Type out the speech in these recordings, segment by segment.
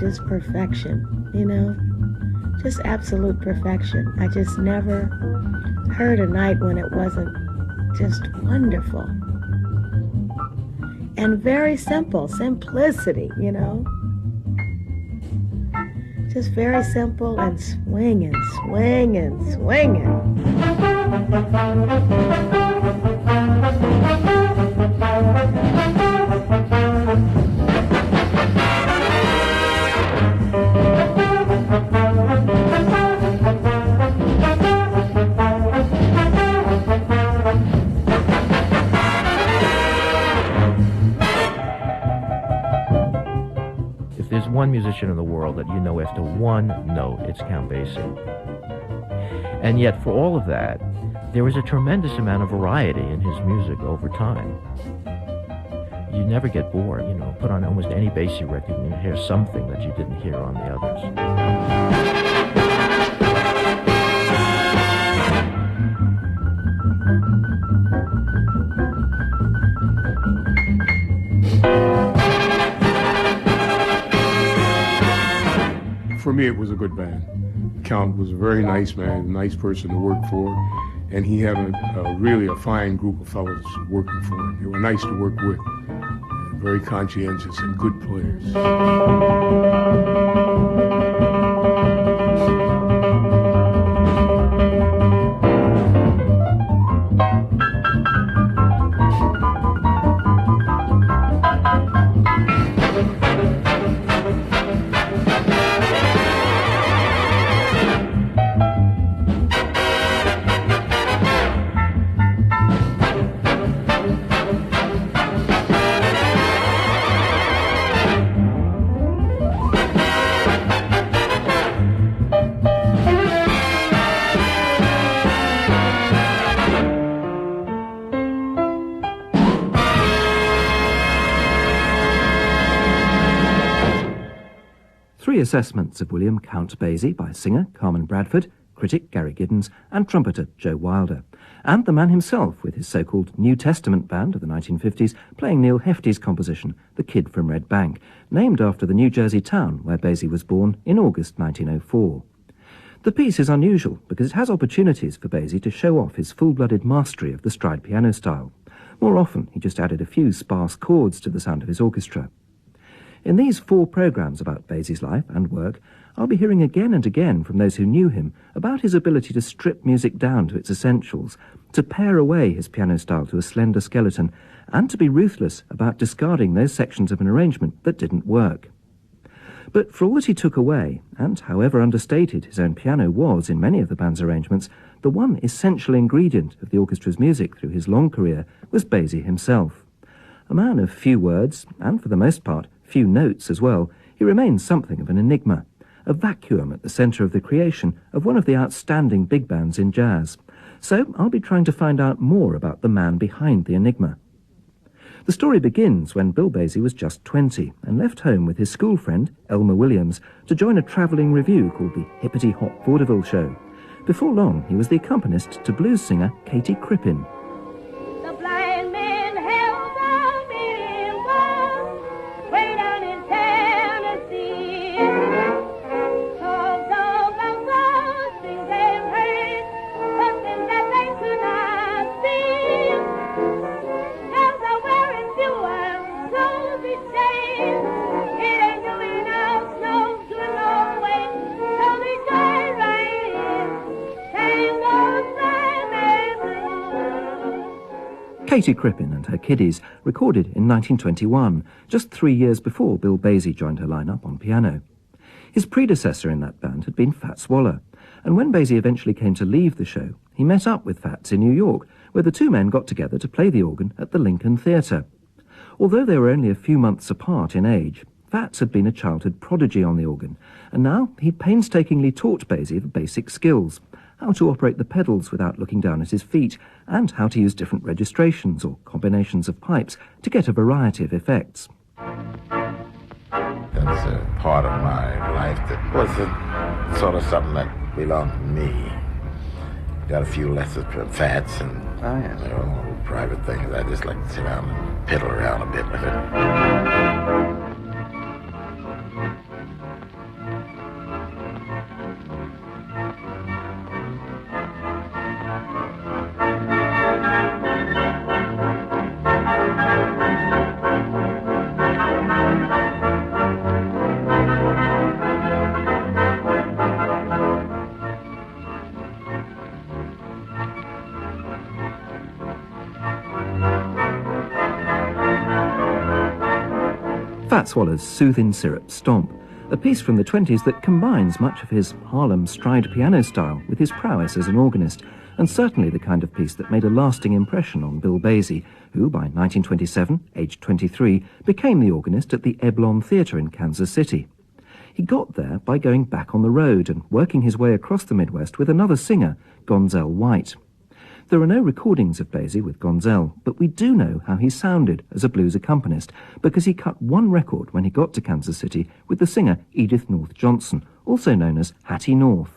just perfection, you know? Just absolute perfection. I just never heard a night when it wasn't just wonderful. And very simple, simplicity, you know? Just very simple and swinging, swinging, swinging. There's one musician in the world that you know after one note, it's Count Basie. And yet, for all of that, there is a tremendous amount of variety in his music over time. You never get bored, you know. Put on almost any Basie record and you hear something that you didn't hear on the others. For me, it was a good band. Count was a very nice man, a nice person to work for, and he had really a fine group of fellows working for him. They were nice to work with, very conscientious and good players. Three assessments of William Count Basie by singer Carmen Bradford, critic Gary Giddens, and trumpeter Joe Wilder, and the man himself with his so-called New Testament band of the 1950s playing Neil Hefti's composition, The Kid from Red Bank, named after the New Jersey town where Basie was born in August 1904. The piece is unusual because it has opportunities for Basie to show off his full-blooded mastery of the stride piano style. More often, he just added a few sparse chords to the sound of his orchestra. In these 4 programmes about Basie's life and work, I'll be hearing again and again from those who knew him about his ability to strip music down to its essentials, to pare away his piano style to a slender skeleton, and to be ruthless about discarding those sections of an arrangement that didn't work. But for all that he took away, and however understated his own piano was in many of the band's arrangements, the one essential ingredient of the orchestra's music through his long career was Basie himself. A man of few words, and for the most part, few notes as well, he remains something of an enigma, a vacuum at the centre of the creation of one of the outstanding big bands in jazz. So I'll be trying to find out more about the man behind the enigma. The story begins when Bill Basie was just 20 and left home with his school friend, Elmer Williams, to join a travelling revue called the Hippity-Hop Vaudeville Show. Before long, he was the accompanist to blues singer Katie Crippen. Katie Crippen and her Kiddies recorded in 1921, just 3 years before Bill Basie joined her lineup on piano. His predecessor in that band had been Fats Waller, and when Basie eventually came to leave the show, he met up with Fats in New York, where the two men got together to play the organ at the Lincoln Theatre. Although they were only a few months apart in age, Fats had been a childhood prodigy on the organ, and now he painstakingly taught Basie the basic skills: how to operate the pedals without looking down at his feet, and how to use different registrations or combinations of pipes to get a variety of effects. That's a part of my life that was sort of something that belonged to me. Got a few lessons from Fats and private things. I just like to sit down and piddle around a bit with it. Fat Swallow's Soothin' Syrup Stomp, a piece from the 20s that combines much of his Harlem stride piano style with his prowess as an organist, and certainly the kind of piece that made a lasting impression on Bill Basie, who by 1927, aged 23, became the organist at the Eblon Theatre in Kansas City. He got there by going back on the road and working his way across the Midwest with another singer, Gonzelle White. There are no recordings of Basie with Gonzelle, but we do know how he sounded as a blues accompanist because he cut one record when he got to Kansas City with the singer Edith North Johnson, also known as Hattie North.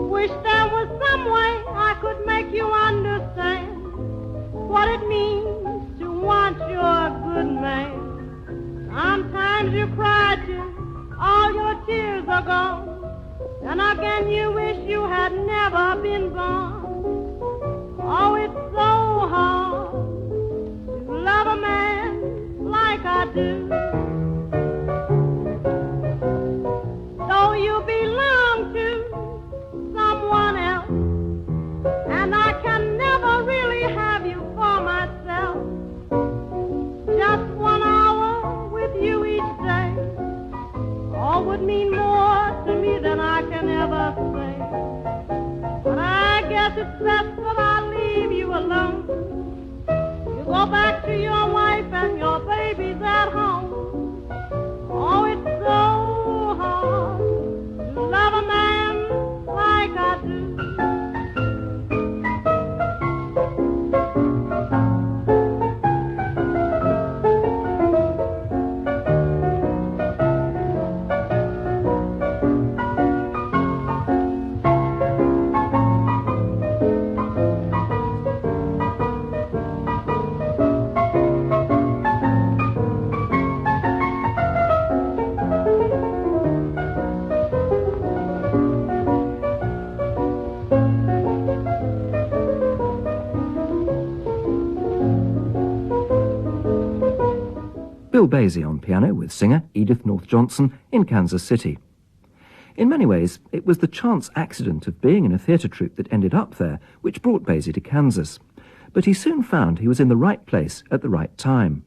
Wish there was some way I could make you understand what it means to want your good man. Sometimes you cry till all your tears are gone, and again you wish you had never been born. Oh, it's so hard to love a man like I do. Though you belong to someone else, and I can never really have you for myself. Just 1 hour with you each day, all would mean more to me than I can ever say. But I guess it's best that I leave you alone. You go back to your wife and your babies at home. Oh, it's so hard to love a man like I do. Bill Basie on piano with singer Edith North Johnson in Kansas City. In many ways, it was the chance accident of being in a theatre troupe that ended up there which brought Basie to Kansas. But he soon found he was in the right place at the right time.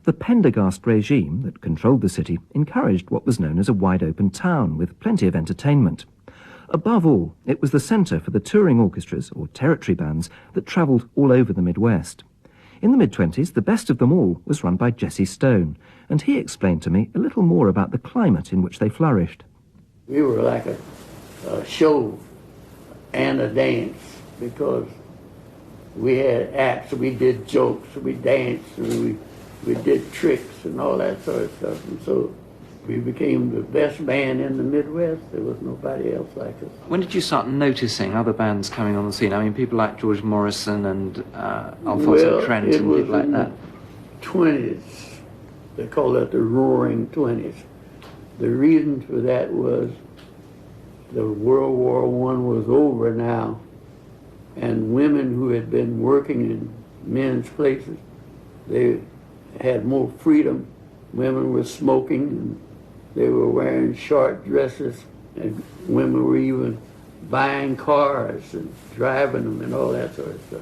The Pendergast regime that controlled the city encouraged what was known as a wide-open town with plenty of entertainment. Above all, it was the centre for the touring orchestras, or territory bands, that travelled all over the Midwest. In the mid-20s, the best of them all was run by Jesse Stone, and he explained to me a little more about the climate in which they flourished. We were like a show and a dance, because we had acts, we did jokes, we danced, and we did tricks and all that sort of stuff. And so we became the best band in the Midwest. There was nobody else like us. When did you start noticing other bands coming on the scene? I mean, people like George Morrison and Alphonso Trent and people like that. 20s. They call that the Roaring 20s. The reason for that was the World War I was over now, and women who had been working in men's places, they had more freedom. Women were smoking, and they were wearing short dresses, and women were even buying cars and driving them and all that sort of stuff.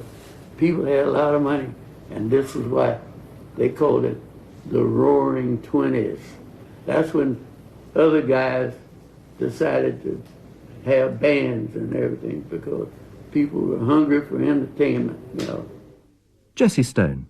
People had a lot of money, and this is why they called it the Roaring 20s. That's when other guys decided to have bands and everything, because people were hungry for entertainment, you know. Jesse Stone,